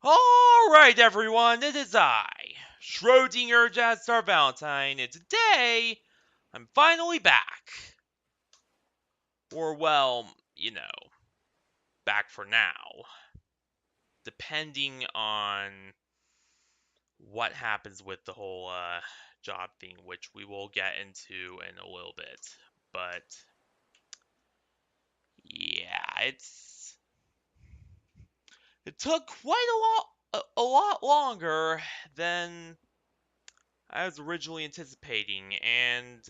Alright everyone, it is I, Schrodinger Jazzstar Valentine, and today, I'm finally back. Or well, back for now. Depending on what happens with the whole job thing, which we will get into in a little bit. But, yeah, it took quite a lot longer than I was originally anticipating, and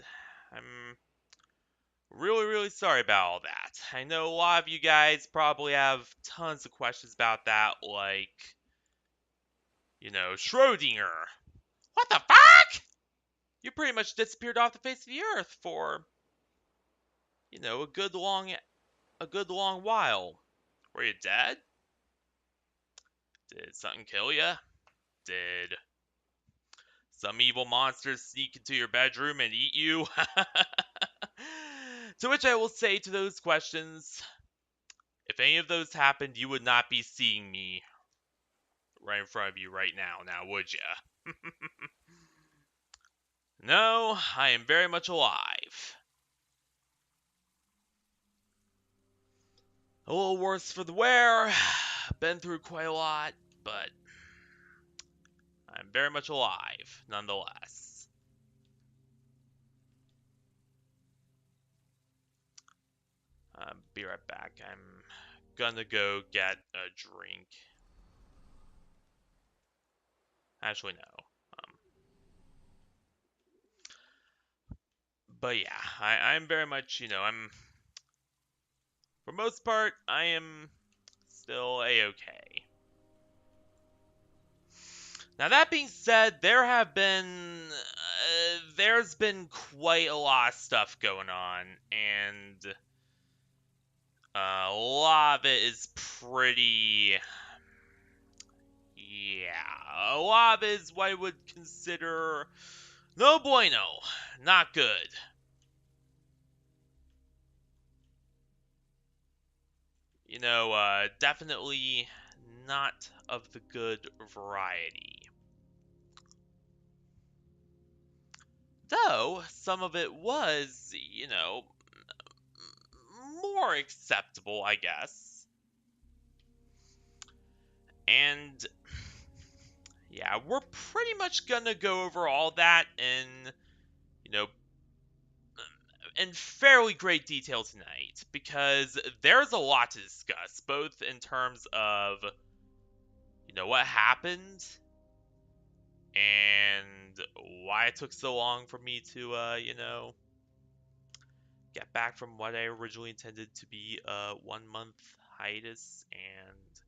I'm really sorry about all that. I know a lot of you guys probably have tons of questions about that, like, Schrodinger. What the fuck? You pretty much disappeared off the face of the earth for, a good long while. Were you dead? Did something kill you? Did some evil monster sneak into your bedroom and eat you? To which I will say to those questions, if any of those happened, you would not be seeing me right in front of you right now would ya? No, I am very much alive. A little worse for the wear, been through quite a lot, but I'm very much alive, nonetheless. Be right back. I'm gonna go get a drink. Actually, no. But yeah, I'm very much, for most part, I am still a-okay. Now that being said, there's been quite a lot of stuff going on, and a lot of it is pretty, yeah, a lot of it is what I would consider no bueno, not good. Definitely not of the good variety. Though, some of it was, more acceptable, I guess. And, yeah, we're pretty much gonna go over all that you know, in fairly great detail tonight, because there's a lot to discuss, both in terms of, what happened, and why it took so long for me to, get back from what I originally intended to be a 1 month hiatus, and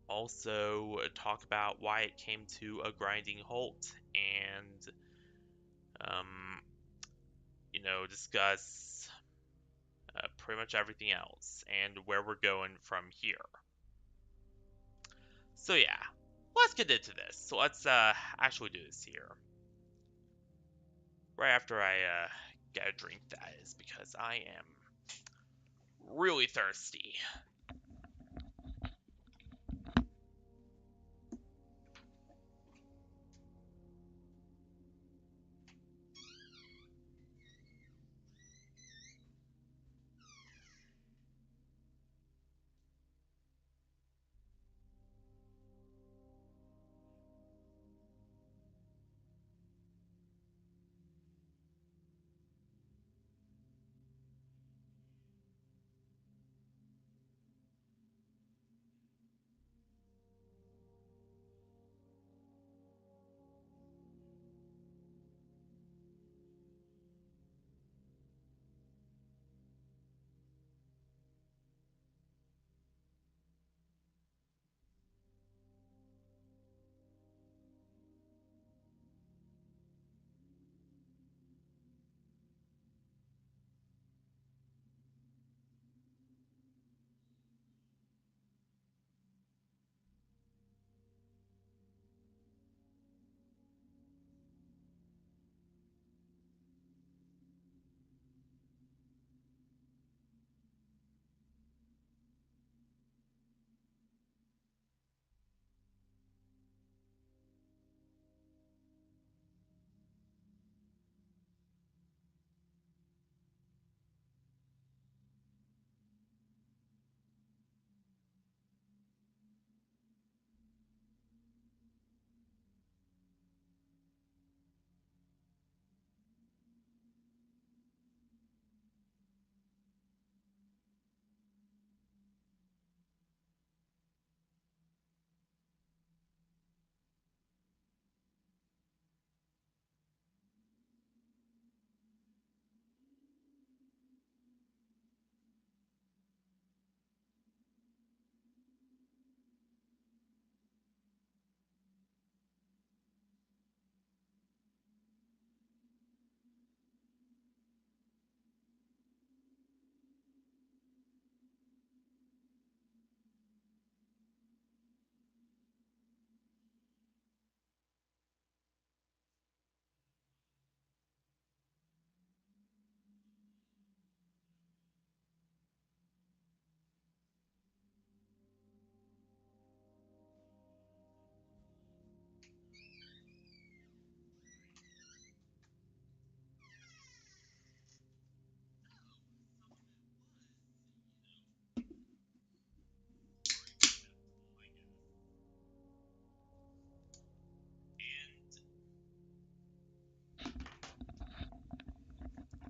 also talk about why it came to a grinding halt, and, um, discuss pretty much everything else, and where we're going from here. So yeah, let's get into this. So let's actually do this here. Right after I get a drink, that is, because I am really thirsty.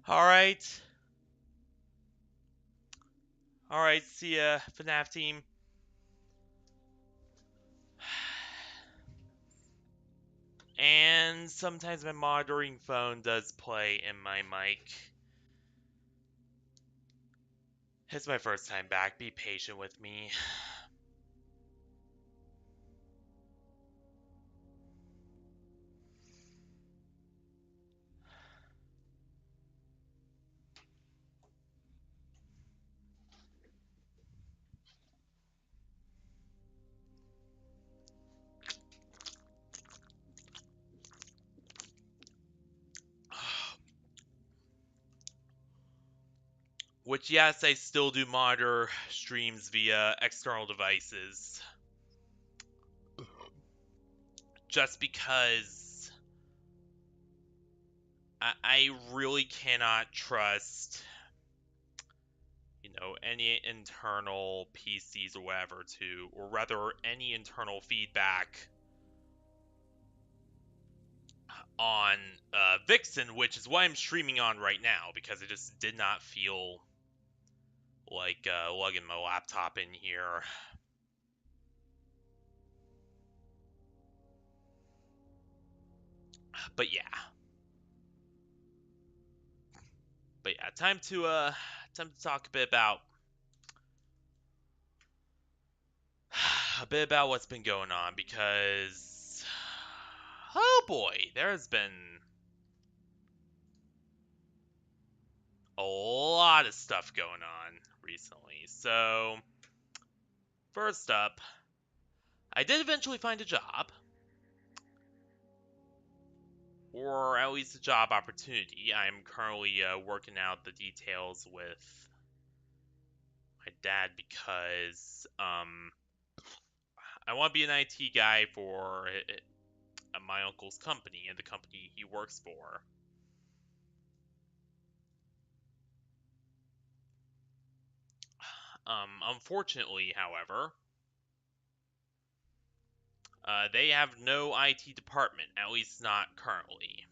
Alright. Alright, see ya, FNAF team. And sometimes my monitoring phone does play in my mic. It's my first time back. Be patient with me. Which, yes, I still do monitor streams via external devices. Just because I really cannot trust, any internal PCs or whatever or rather any internal feedback on Vixen, which is what I'm streaming on right now, because I just did not feel like lugging my laptop in here. But yeah. Time to talk a bit about what's been going on, because oh boy, there has been a lot of stuff going on recently. So, first up, I did eventually find a job, or at least a job opportunity. I'm currently working out the details with my dad because I want to be an IT guy for my uncle's company and the company he works for. Unfortunately, however, they have no IT department, at least not currently.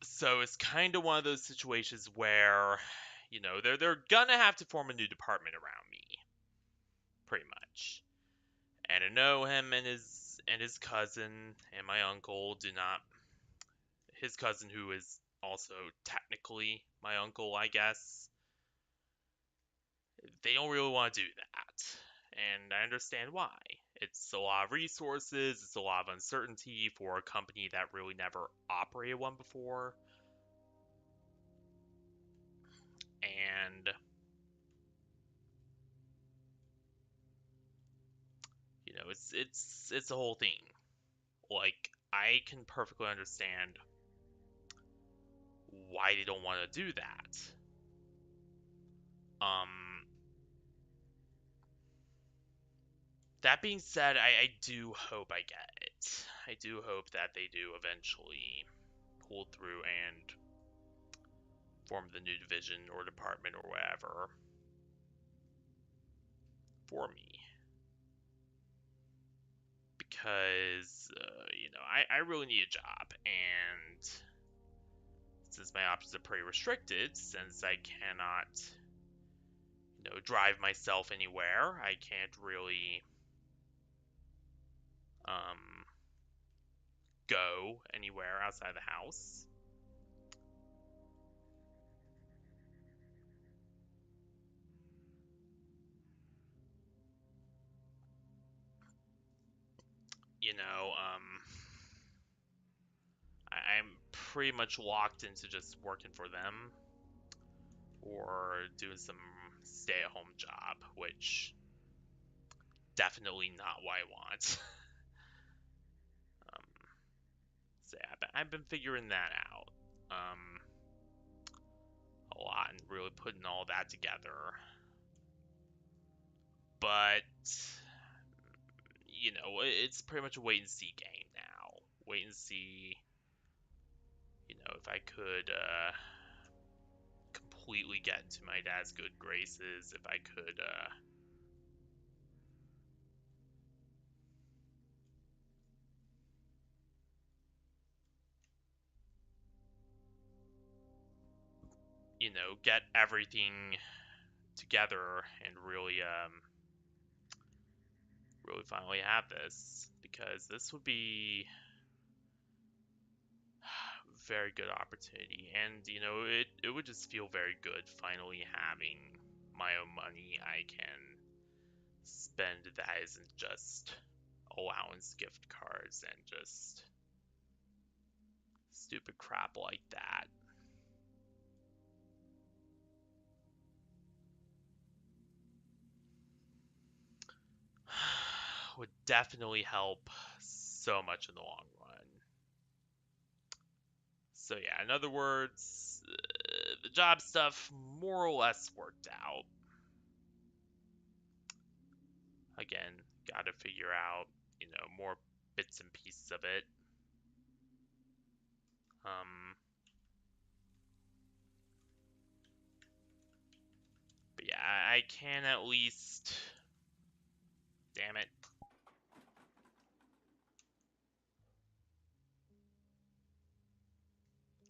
So it's kind of one of those situations where, they're gonna have to form a new department around me, pretty much. And I know him and his cousin and my uncle do not. His cousin, who is also technically my uncle, I guess, they don't really want to do that. And I understand why. It's a lot of resources, it's a lot of uncertainty for a company that really never operated one before. And it's a whole thing. Like, I can perfectly understand why they don't want to do that. Um that being said, I do hope I get it. I do hope that they do eventually pull through and form the new division or department or whatever for me. Because, I really need a job. And since my options are pretty restricted, since I cannot, drive myself anywhere, I can't really um, go anywhere outside the house. You know, I'm pretty much locked into just working for them or doing some stay-at-home job, which definitely not what I want. um, so yeah, I've been figuring that out a lot and really putting all that together. But it's pretty much a wait and see game now. wait and see, if I could completely get into my dad's good graces, if I could get everything together and really finally have this, because this would be a very good opportunity. And it would just feel very good finally having my own money I can spend that isn't just allowance gift cards and just stupid crap like that. Would definitely help so much in the long run. So yeah, in other words, the job stuff more or less worked out. Again, gotta figure out, more bits and pieces of it. But yeah, I can at least, damn it.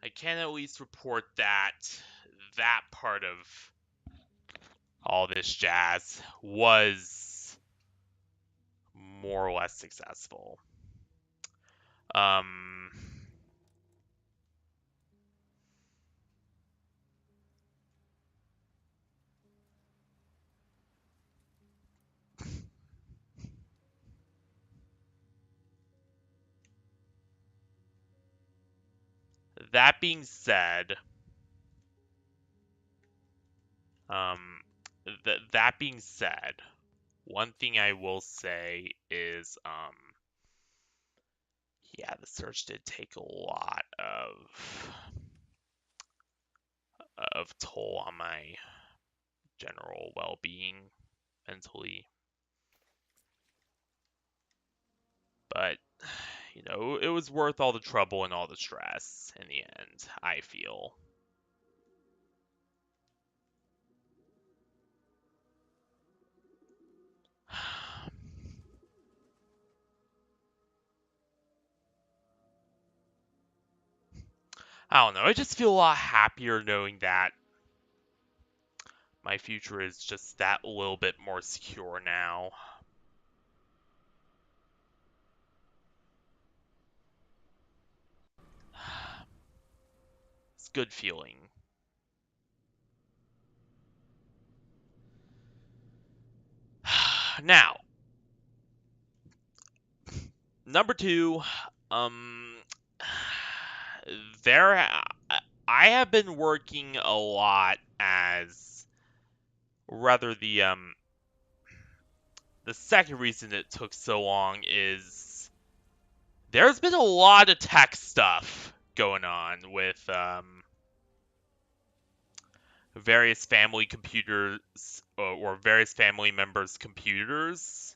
I can at least report that part of all this jazz was more or less successful. Um, that being said, um, that being said, one thing I will say is, yeah, the search did take a lot of toll on my general well-being mentally. But, it was worth all the trouble and all the stress in the end, I feel. I don't know, I just feel a lot happier knowing that my future is just that little bit more secure now. It's a good feeling. Now, number two, um, there, I have been working a lot as rather the second reason it took so long is there's been a lot of tech stuff going on with various family computers or various family members' computers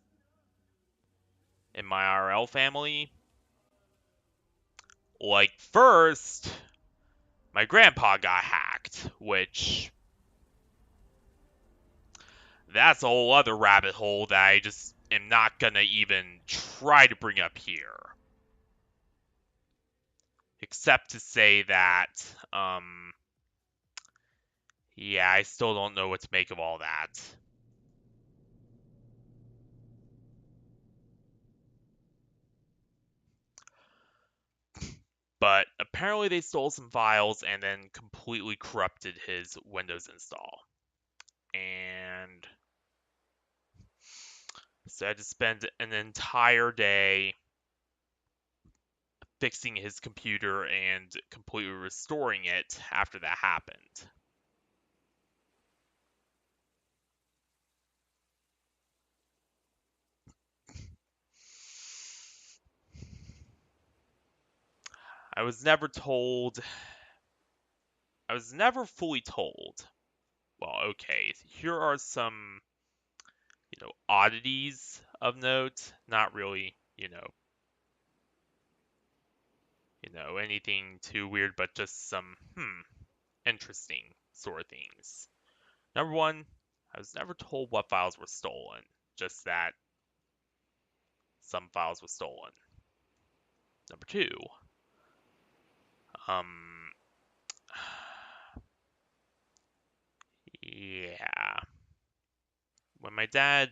in my RL family. Like, first, my grandpa got hacked, which that's a whole other rabbit hole that I just am not gonna even try to bring up here. Except to say that, yeah, I still don't know what to make of all that. But apparently they stole some files and then completely corrupted his Windows install. And so I had to spend an entire day fixing his computer and completely restoring it after that happened. I was never told, I was never fully told. Well, okay, here are some, oddities of note. Not really, anything too weird, but just some, interesting sort of things. Number one, I was never told what files were stolen, just that some files were stolen. Number two, um, yeah, when my dad,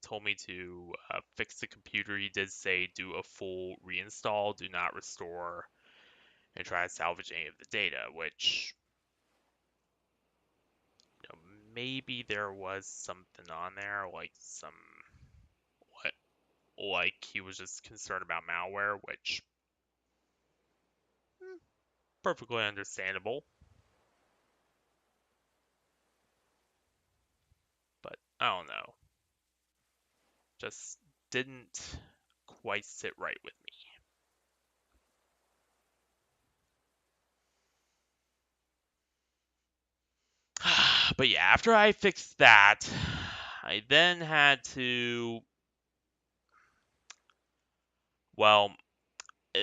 told me to fix the computer, he did say do a full reinstall, do not restore, and try to salvage any of the data, which, maybe there was something on there, like what, like he was just concerned about malware, which, perfectly understandable. But I don't know. Just didn't quite sit right with me. But yeah, after I fixed that, I then had to, well, uh,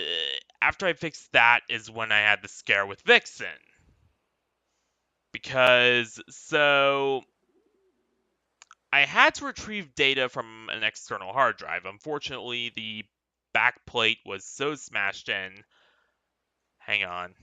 after I fixed that is when I had the scare with Vixen. Because, so, I had to retrieve data from an external hard drive. Unfortunately, the backplate was so smashed in. Hang on.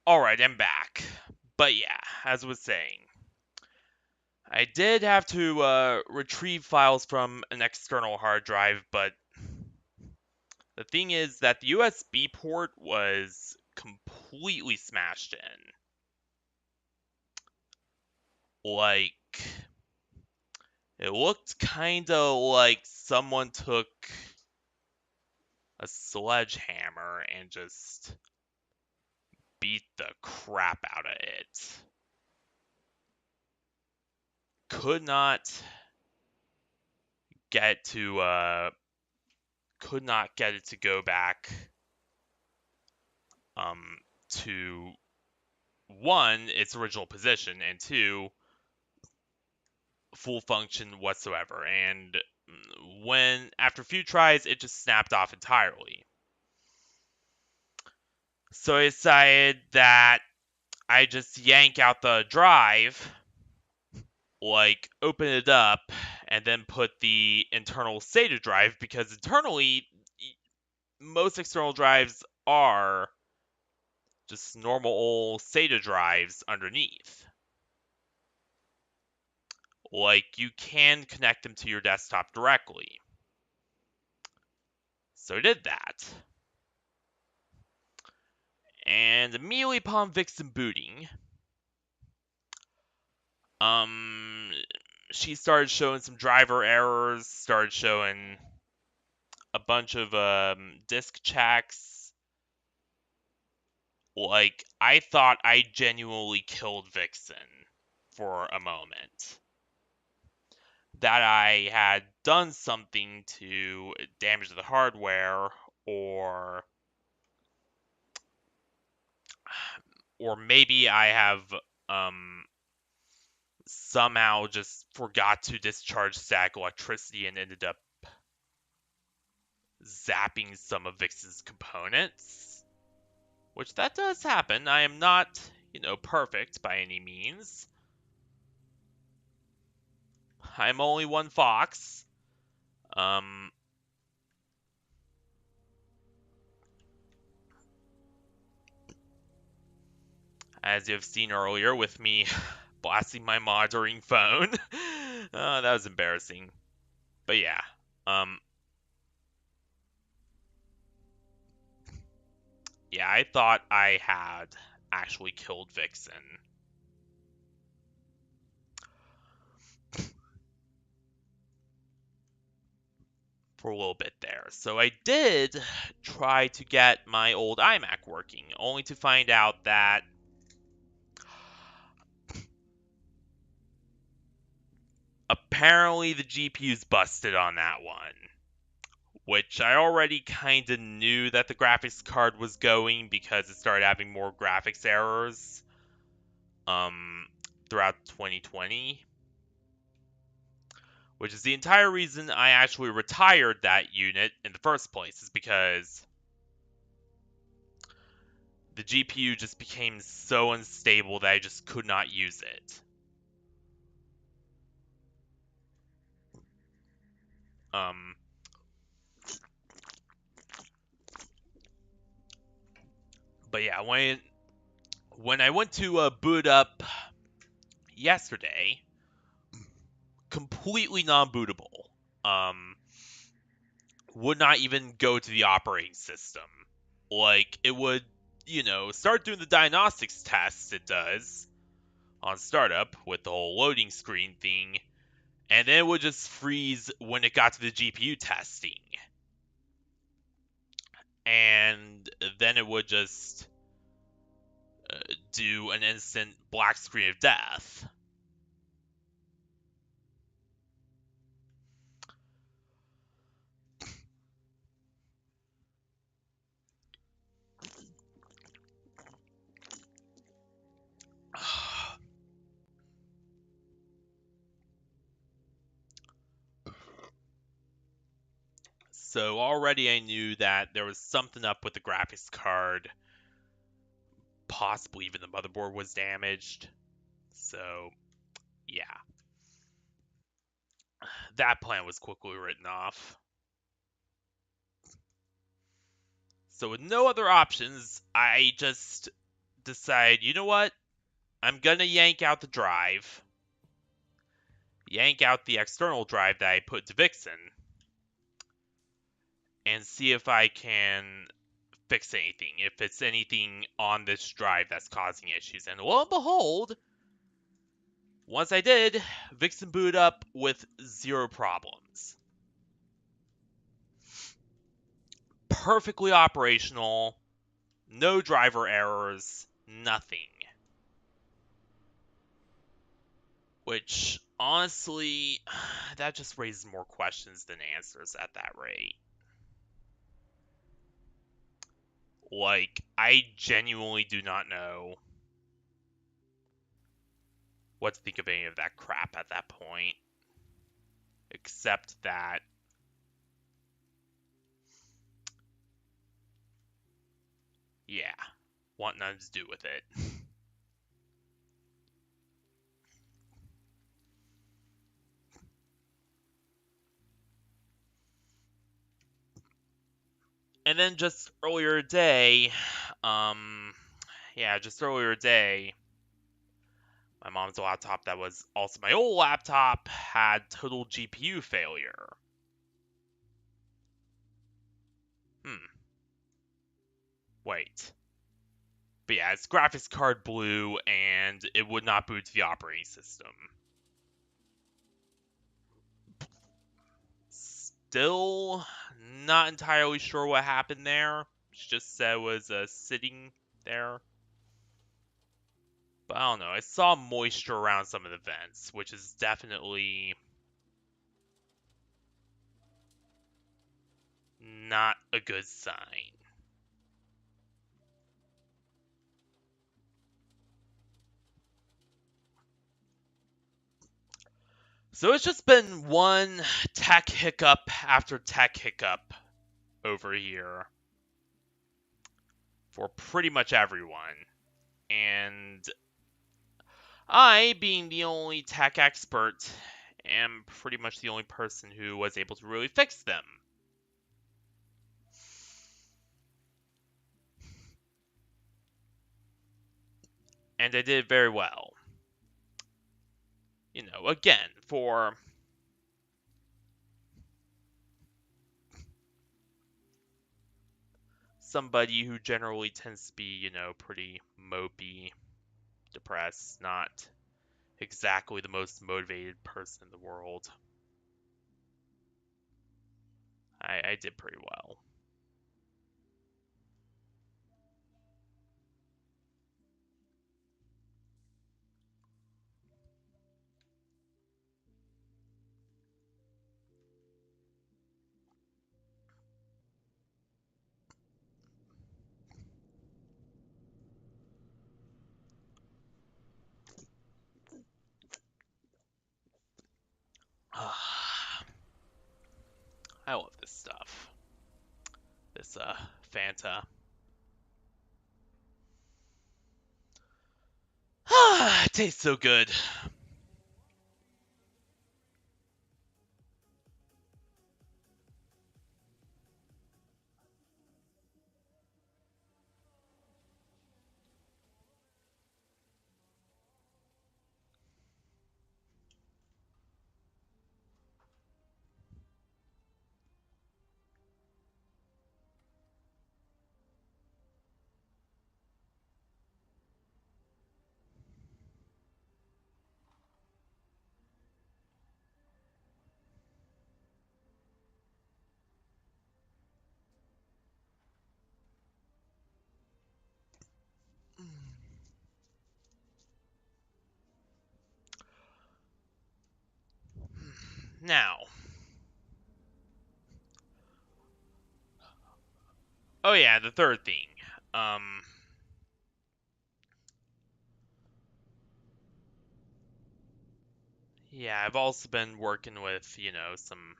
Alright, I'm back. But yeah, as I was saying, I did have to retrieve files from an external hard drive, but the thing is that the USB port was completely smashed in. Like, it looked kind of like someone took a sledgehammer and just beat the crap out of it. Could not get to could not get it to go back to one, its original position, and two, full function whatsoever. And when after a few tries, it just snapped off entirely. So I decided that I just yank out the drive, like open it up, and then put the internal SATA drive, because internally, most external drives are just normal old SATA drives underneath. Like, you can connect them to your desktop directly. So I did that. And immediately upon Vixen booting, she started showing some driver errors, started showing a bunch of disk checks, Like, I thought I genuinely killed Vixen for a moment. That I had done something to damage the hardware, or maybe I have somehow just forgot to discharge static electricity and ended up zapping some of Vix's components. Which that does happen. I am not, perfect by any means. I'm only one fox. Um, as you've seen earlier with me blasting my monitoring phone. That was embarrassing. But yeah. Um, yeah, I thought I had actually killed Vixen. For a little bit there. So I did try to get my old iMac working, only to find out that apparently the GPU's busted on that one. Which I already kind of knew that the graphics card was going because it started having more graphics errors um, throughout 2020. Which is the entire reason I actually retired that unit in the first place, is because the GPU just became so unstable that I just could not use it. Um, but yeah, when I went to boot up yesterday, completely non-bootable. Um, would not even go to the operating system. Like, it would, start doing the diagnostics tests it does on startup with the whole loading screen thing, and then it would just freeze when it got to the GPU testing. And then it would just do an instant black screen of death. So already I knew that there was something up with the graphics card. Possibly even the motherboard was damaged. So, yeah. That plan was quickly written off. So with no other options, I just decide, you know what? I'm gonna yank out the drive. Yank out the external drive that I put to Vixen. And see if I can fix anything. If it's anything on this drive that's causing issues. And lo and behold, once I did, Vixen booted up with zero problems. Perfectly operational. No driver errors. Nothing. Which, honestly, that just raises more questions than answers at that rate. Like, I genuinely do not know what to think of any of that crap at that point. Except that, yeah, want nothing to do with it. And then just earlier today, just earlier today, my mom's laptop that was also my old laptop had total GPU failure. Wait. But yeah, its graphics card blew and it would not boot to the operating system. Still not entirely sure what happened there. She just said it was sitting there. But I don't know. I saw moisture around some of the vents, which is definitely not a good sign. So it's just been one tech hiccup after tech hiccup over here for pretty much everyone. And I, being the only tech expert, am pretty much the only person who was able to really fix them. And I did very well. Again, for somebody who generally tends to be, pretty mopey, depressed, not exactly the most motivated person in the world. I did pretty well. I love this stuff. This Fanta. It tastes so good. Now, oh yeah, the third thing. Um, yeah, I've also been working with, some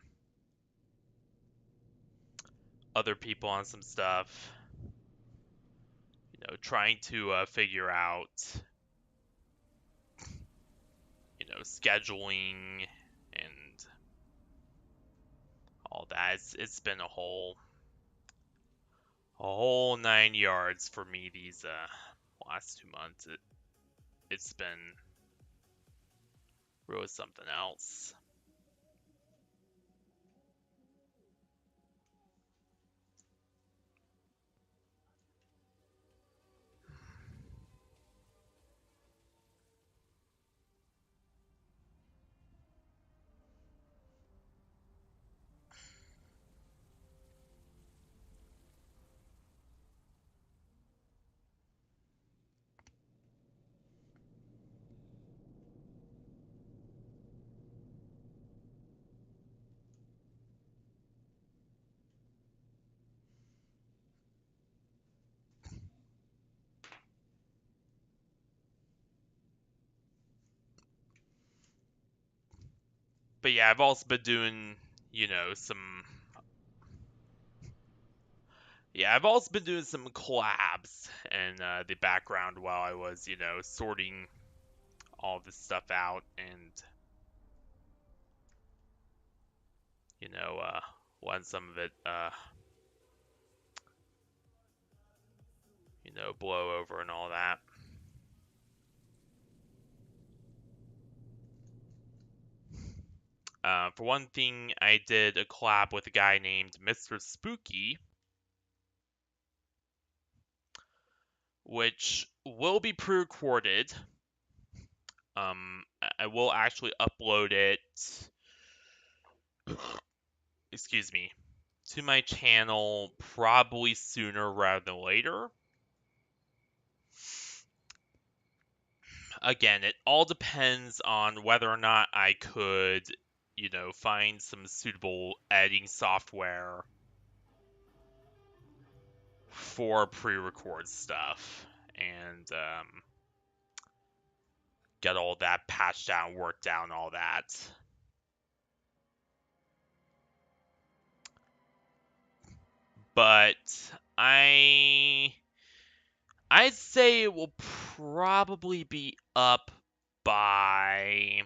other people on some stuff. Trying to figure out, scheduling and all that. It's been a whole 9 yards for me these last 2 months. It's been really something else. But yeah, I've also been doing, some. Yeah, I've also been doing some collabs in the background while I was, sorting all this stuff out and, letting some of it, blow over and all that. For one thing, I did a collab with a guy named Mr. Spooky, which will be pre-recorded. I will actually upload it, excuse me, to my channel probably sooner rather than later. again, it all depends on whether or not I could, find some suitable editing software for pre-record stuff and get all that patched out, worked out, and all that. But I'd say it will probably be up by,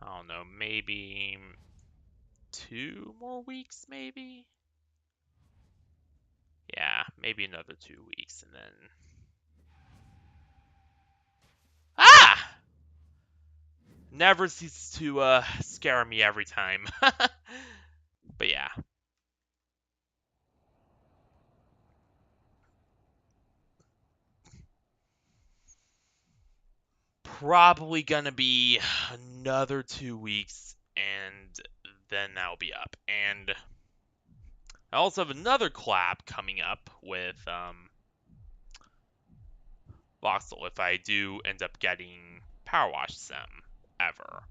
I don't know, maybe 2 more weeks, maybe? Yeah, maybe another 2 weeks, and then... Ah! Never ceases to scare me every time. But yeah. Probably gonna be another 2 weeks, and then that'll be up. And I also have another collab coming up with Voxel if I do end up getting Power Wash Sim ever.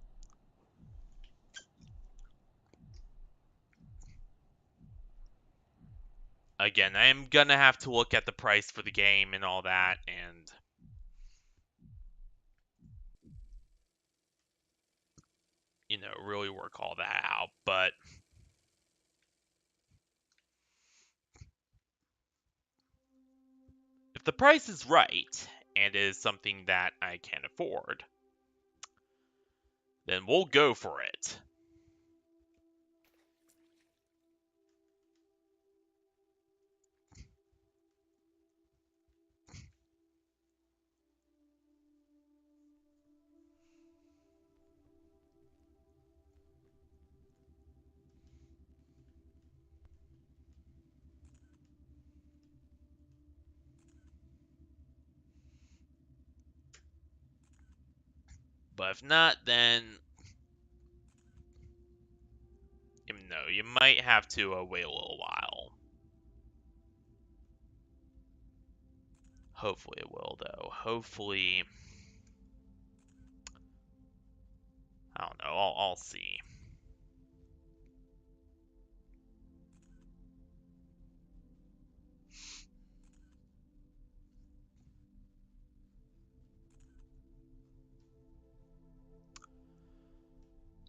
Again, I am gonna have to look at the price for the game and all that, and really work all that out. But if the price is right and is something that I can afford, then we'll go for it. But if not, then you might have to wait a little while. Hopefully it will, though. Hopefully, I don't know. I'll see.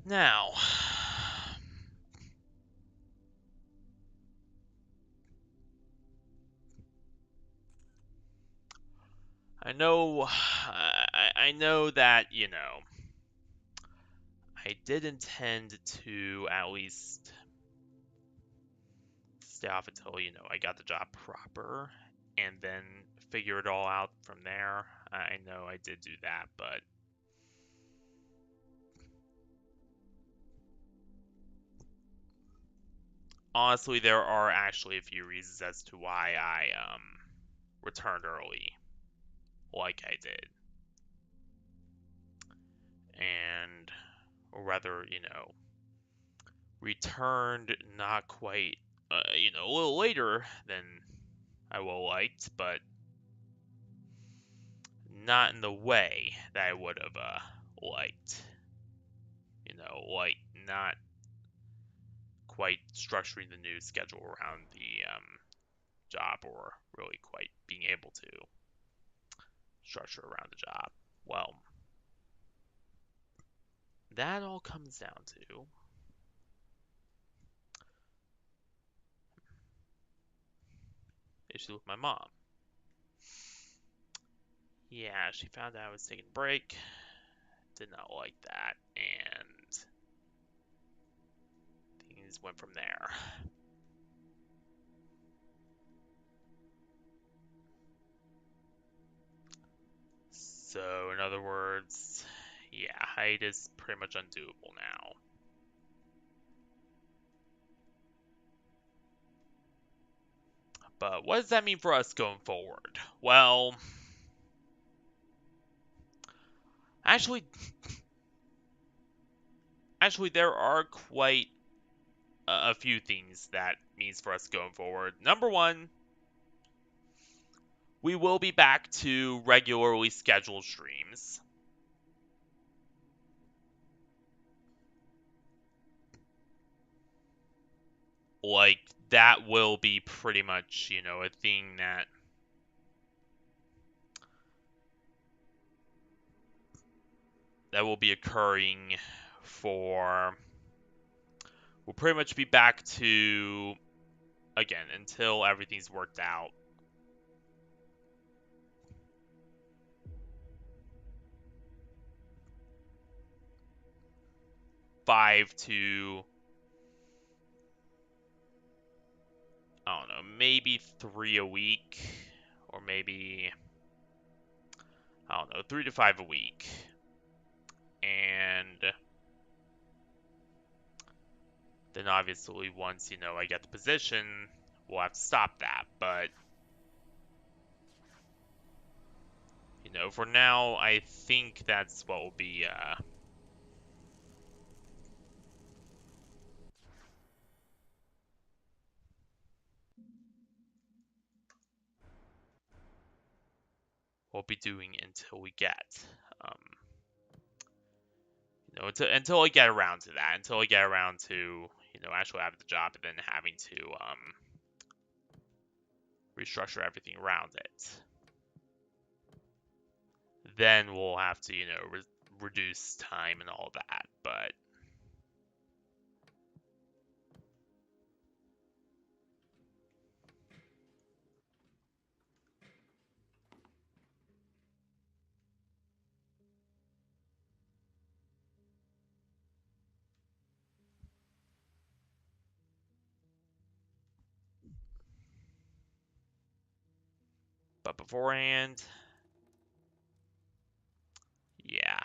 Now, I know, I know that I did intend to at least stay off until I got the job proper, and then figure it all out from there. I know I did do that, but honestly, there are actually a few reasons as to why I returned early, like I did, and or rather, returned not quite, a little later than I would have liked, but not in the way that I would have liked. Like not quite structuring the new schedule around the job, or really quite being able to structure around the job. Well, that all comes down to issue with my mom. Yeah, she found out I was taking a break, did not like that, and things went from there. So, in other words, yeah, height is pretty much undoable now. But what does that mean for us going forward? Well, actually, there are quite a few things that means for us going forward. Number one, we will be back to regularly scheduled streams. Like, that will be pretty much, a thing that will be occurring for. We'll pretty much be back to, again, until everything's worked out. 5 to, I don't know, maybe 3 a week, or maybe, I don't know, 3 to 5 a week. And then obviously once, I get the position, we'll have to stop that. But, for now, I think that's what will be, we'll be doing until we get, until I get around to that, until I get around to, actually having the job and then having to, restructure everything around it. Then we'll have to, reduce time and all that, but beforehand, yeah,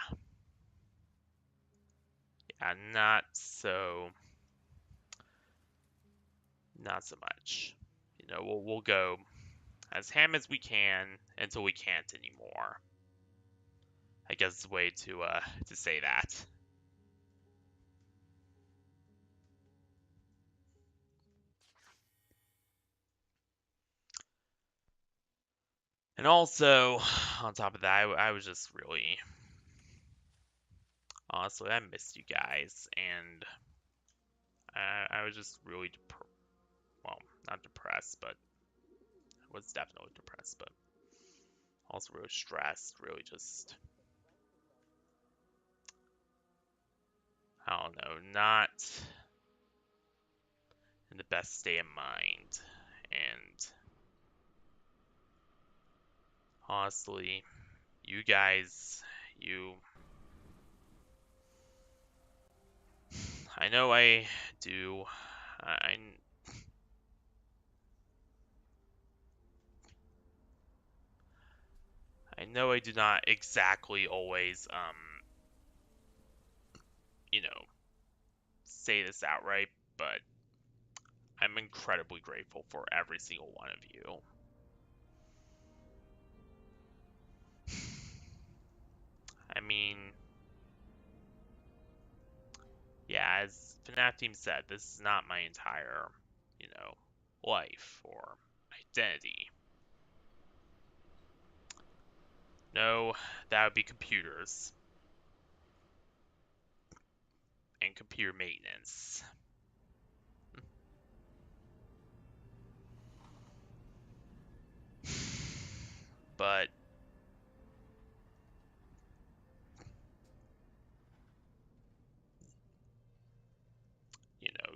not so much. We'll go as ham as we can until we can't anymore. I guess it's a way to say that. And also, on top of that, I was just really, honestly, I missed you guys, and I was just really, well, not depressed, but I was definitely depressed, but also really stressed, really just, I don't know, not in the best state of mind. And honestly, you guys, I know I do, I, I know I do not exactly always, you know, say this outright, but I'm incredibly grateful for every single one of you. I mean, yeah, as FNAF team said, this is not my entire, life or identity. No, that would be computers and computer maintenance. But,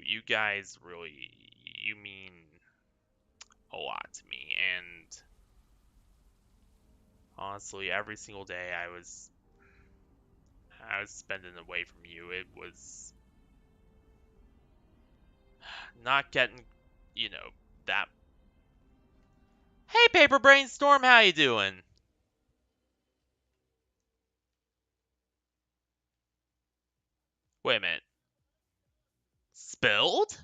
you guys really, you mean a lot to me. And honestly, every single day I was spending away from you, it was not getting, that. Hey, Paper Brainstorm, how you doing? Wait a minute. Spilled?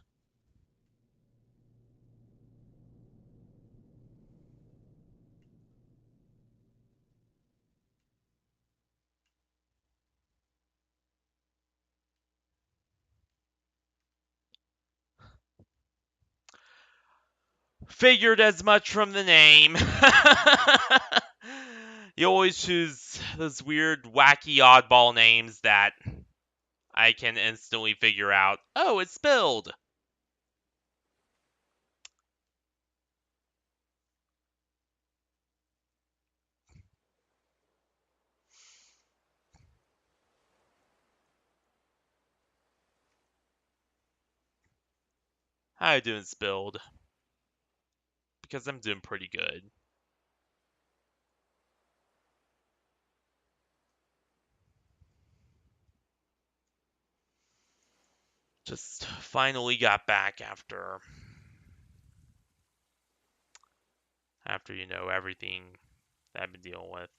Figured as much from the name. You always choose those weird, wacky, oddball names that I can instantly figure out. Oh, it's spilled. How you doing, spilled? Because I'm doing pretty good. Just finally got back after everything that I've been dealing with.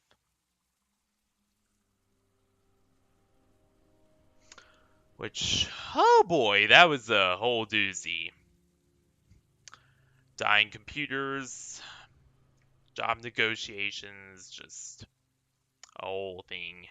Which, oh boy, that was a whole doozy. Dying computers, job negotiations, just a whole thing.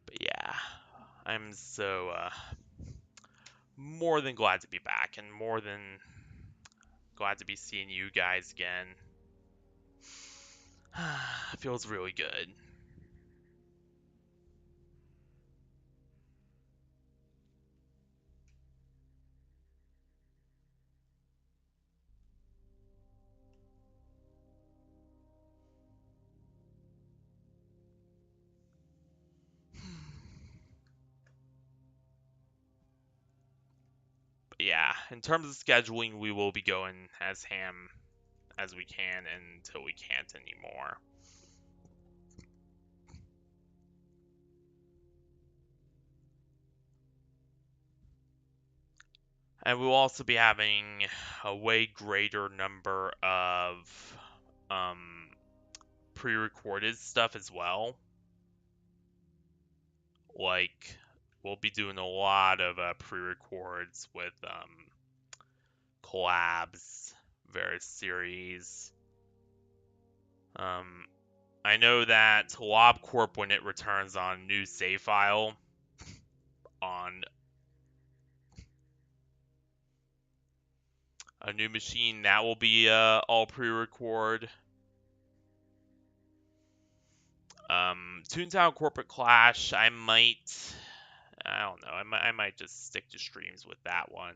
But yeah, I'm so more than glad to be back and more than glad to be seeing you guys again. Feels really good. But yeah, in terms of scheduling, we will be going as ham as we can until we can't anymore. And we'll also be having a way greater number of um, pre-recorded stuff as well. Like, we'll be doing a lot of pre-records with Collabs, various series. I know that LobCorp, when it returns on new save file on a new machine, that will be all pre-record. Toontown Corporate Clash, I don't know, I might just stick to streams with that one.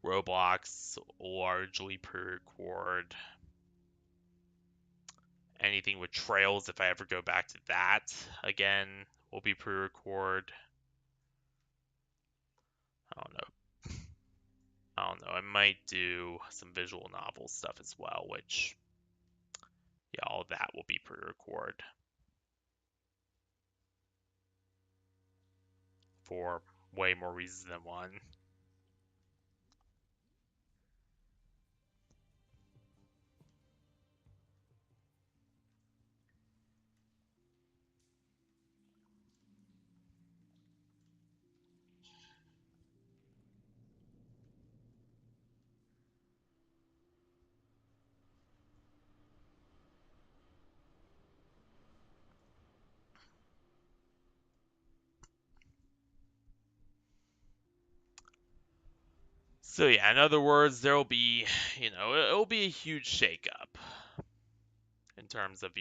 Roblox, largely pre-record. Anything with Trails, if I ever go back to that again, will be pre-record. I don't know. I don't know. I might do some visual novel stuff as well, which, yeah, all that will be pre-record for way more reasons than one. So yeah, in other words, there'll be, it'll be a huge shakeup in terms of,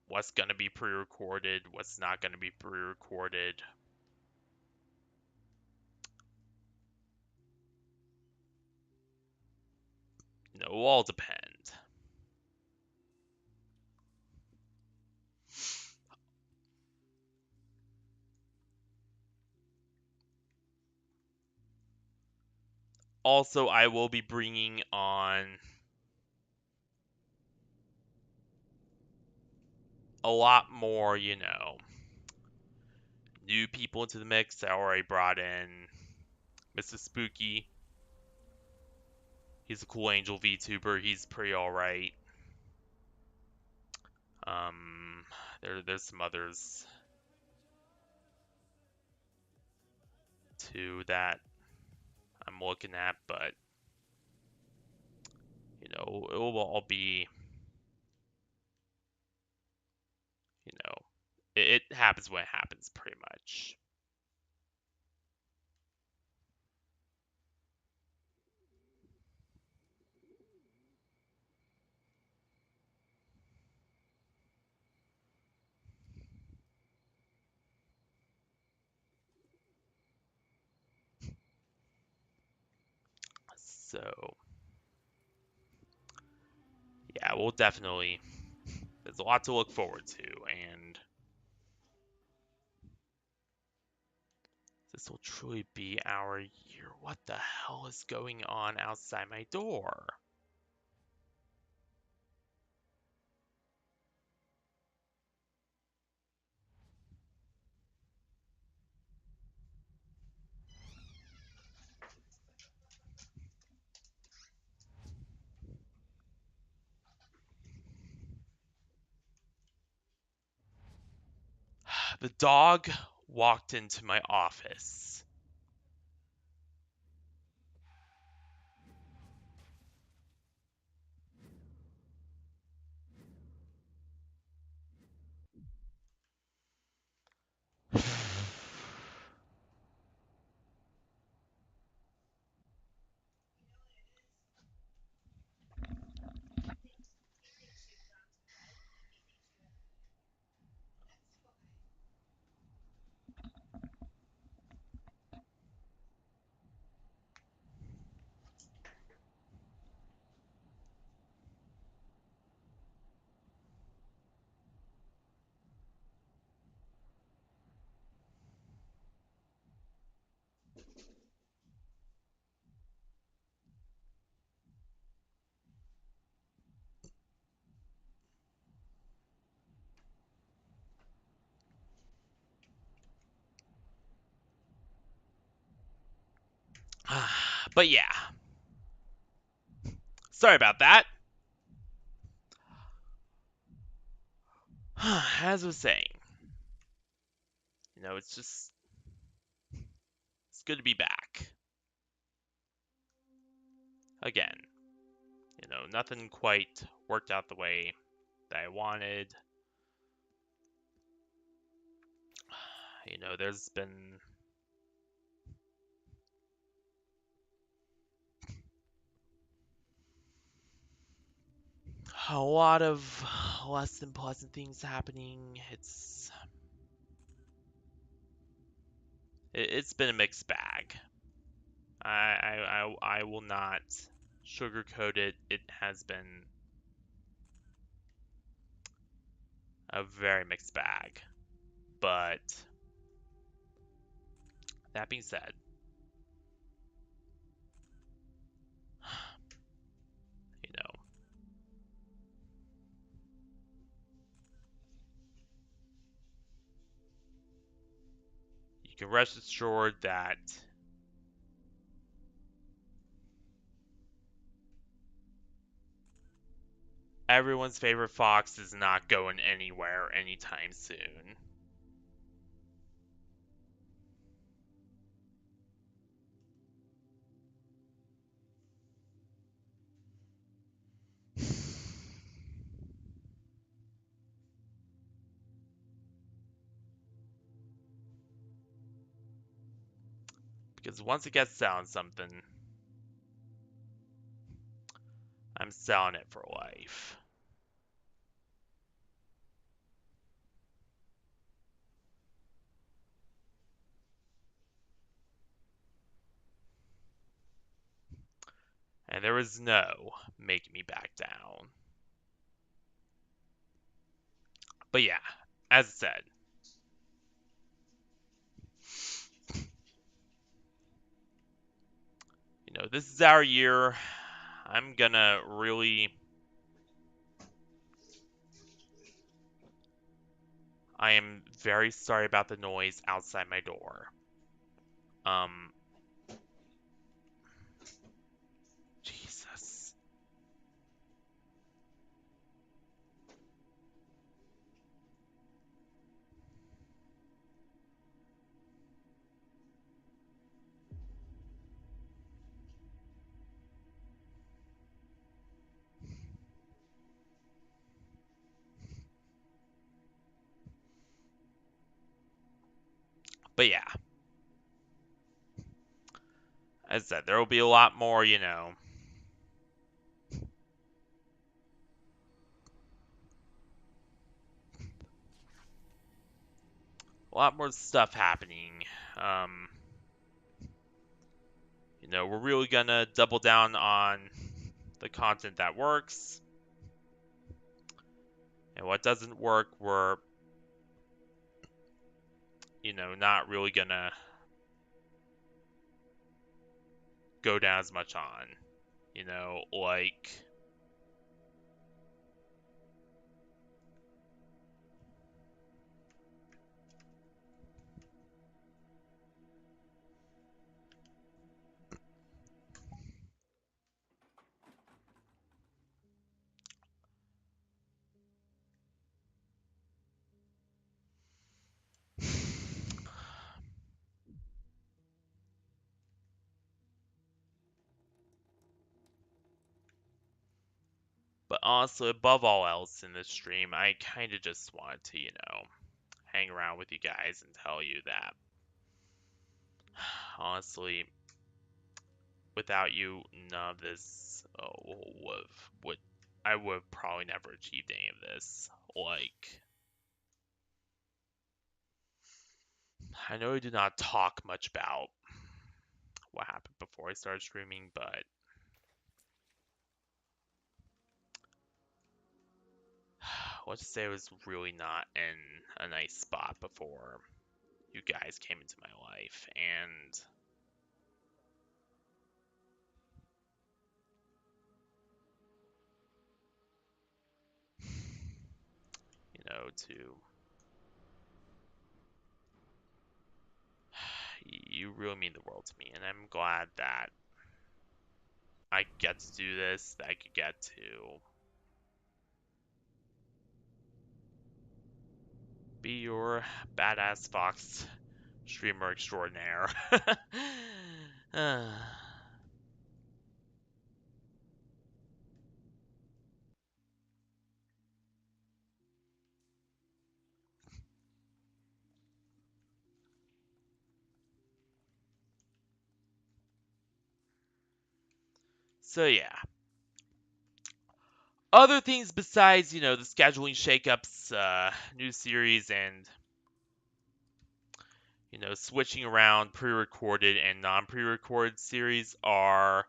what's going to be pre-recorded, what's not going to be pre-recorded. It will all depend. Also, I will be bringing on a lot more, new people into the mix. I already brought in Mr. Spooky. He's a cool angel VTuber. He's pretty alright. Um, there's some others too that I'm looking at, but it will all be, you know, it happens when it happens, pretty much. So, yeah, we'll definitely. There's a lot to look forward to, and this will truly be our year. What the hell is going on outside my door? The dog walked into my office. But yeah, sorry about that. As I was saying, it's good to be back. Again, nothing quite worked out the way that I wanted. There's been a lot of less than pleasant things happening. It's been a mixed bag. I will not sugarcoat it. It has been a very mixed bag. But that being said, you know, you can rest assured that everyone's favorite fox is not going anywhere anytime soon. Because once it gets selling something, I'm selling it for life. And there is no making me back down. But yeah, as I said, This is our year. I'm gonna really. I am very sorry about the noise outside my door. Um, Jesus. But yeah, as I said, there will be a lot more, a lot more stuff happening. Um, we're really gonna double down on the content that works, and what doesn't work, we're, not really gonna go down as much on. Like, but honestly, above all else in this stream, I kind of just wanted to, hang around with you guys and tell you that, honestly, without you, none of this would I would have probably never achieved any of this. Like, I know I do not talk much about what happened before I started streaming, but let's just say I was really not in a nice spot before you guys came into my life, and to you really mean the world to me, and I'm glad that I get to do this, that I could get to be your badass fox streamer extraordinaire. So yeah. Other things besides, the scheduling shakeups, new series, and, switching around pre-recorded and non-pre-recorded series are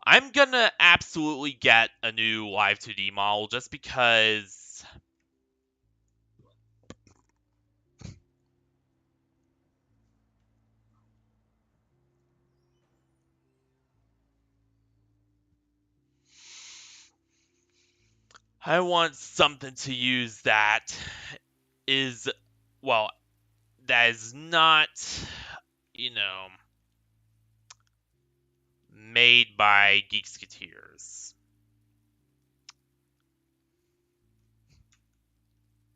I'm gonna absolutely get a new Live 2D model just because I want something to use that is, well, that is not, you know, made by Geeksketeers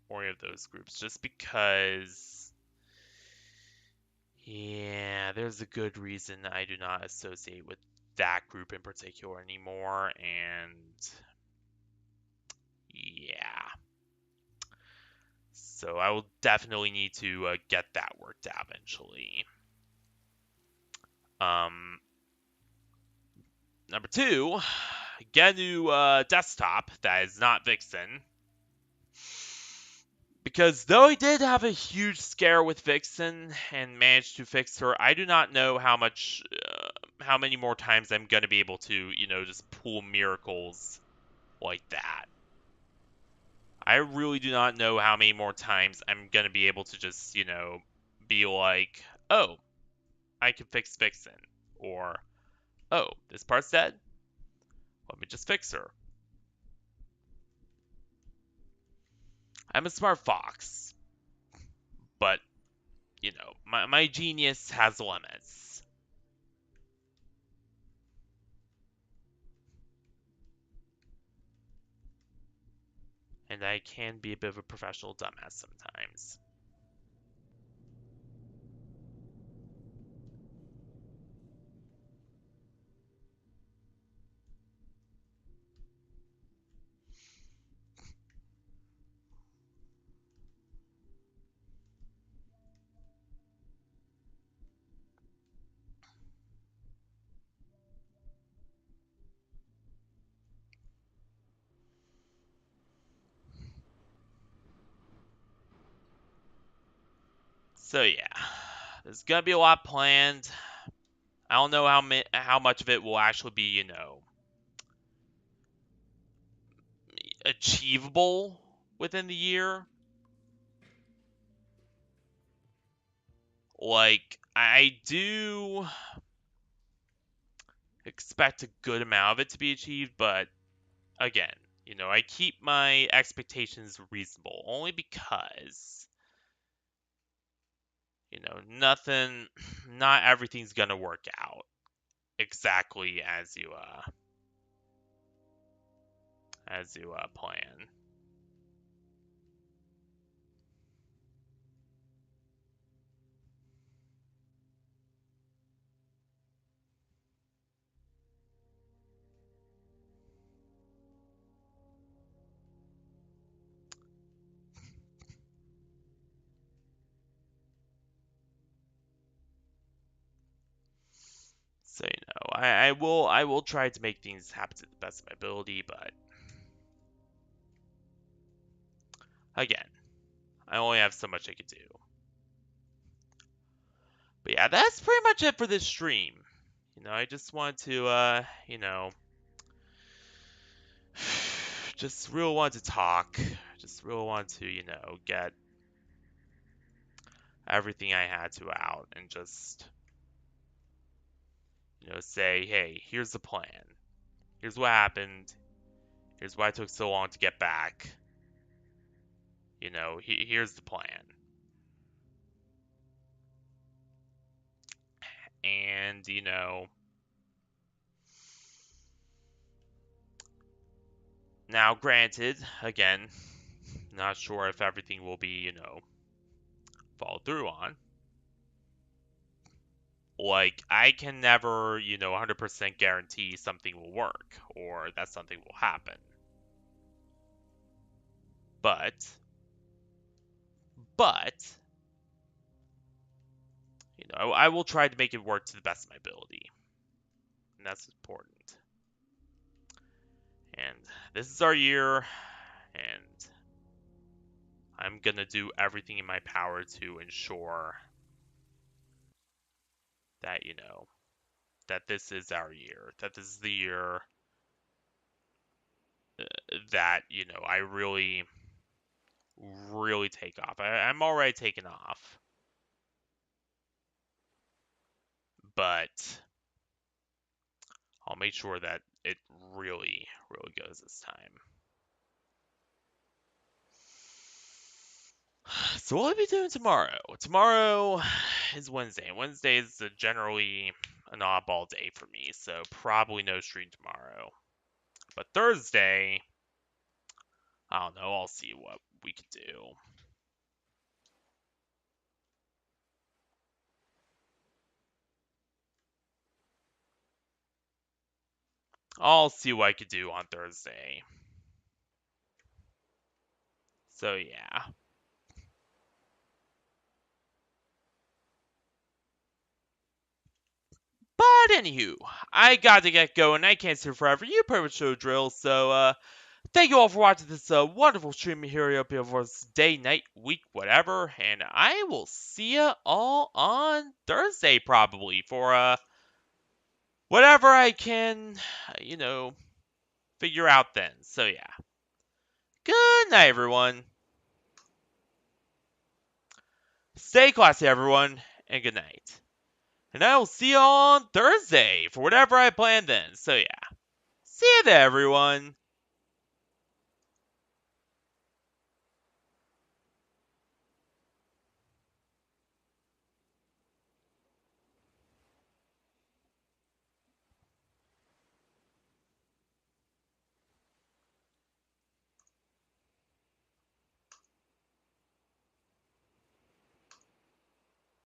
or any of those groups, just because, yeah, there's a good reason I do not associate with that group in particular anymore, and yeah. So I will definitely need to get that worked out eventually. Number two, get a new desktop that is not Vixen. Because though I did have a huge scare with Vixen and managed to fix her, I do not know how many more times I'm going to be able to, just pull miracles like that. I really do not know how many more times I'm going to be able to just, be like, oh, I can fix Vixen. Or, Oh, this part's dead? Let me just fix her. I'm a smart fox, but, my genius has limits. And I can be a bit of a professional dumbass sometimes. So yeah, there's gonna be a lot planned. I don't know how much of it will actually be, achievable within the year. Like, I do expect a good amount of it to be achieved, but again, I keep my expectations reasonable only because, nothing, not everything's gonna work out exactly as you plan. So, I will try to make things happen to the best of my ability, but again, I only have so much I can do. But yeah, that's pretty much it for this stream. I just want to, just really want to talk. Just really want to, get everything I had to out and just, say, hey, here's the plan. Here's what happened. Here's why it took so long to get back. Here's the plan. And, now granted, again, not sure if everything will be, followed through on. Like, I can never, 100% guarantee something will work or that something will happen. But, I will try to make it work to the best of my ability. And that's important. And this is our year, and I'm gonna do everything in my power to ensure that, that this is our year, that this is the year that, I really, really take off. I'm already taking off, but I'll make sure that it really, really goes this time. So what will we be doing tomorrow? Tomorrow is Wednesday. Wednesday is generally an oddball day for me, so probably no stream tomorrow. But Thursday, I don't know. I'll see what we can do. I'll see what I could do on Thursday. So yeah. But anywho, I got to get going. I can't sit forever. You pretty much know the drill. So thank you all for watching this wonderful stream here up here for us day, night, week, whatever. And I will see ya all on Thursday probably for whatever I can, figure out then. So yeah. Good night, everyone. Stay classy, everyone, and good night. And I'll see you on Thursday for whatever I plan then. So yeah, see you there, everyone.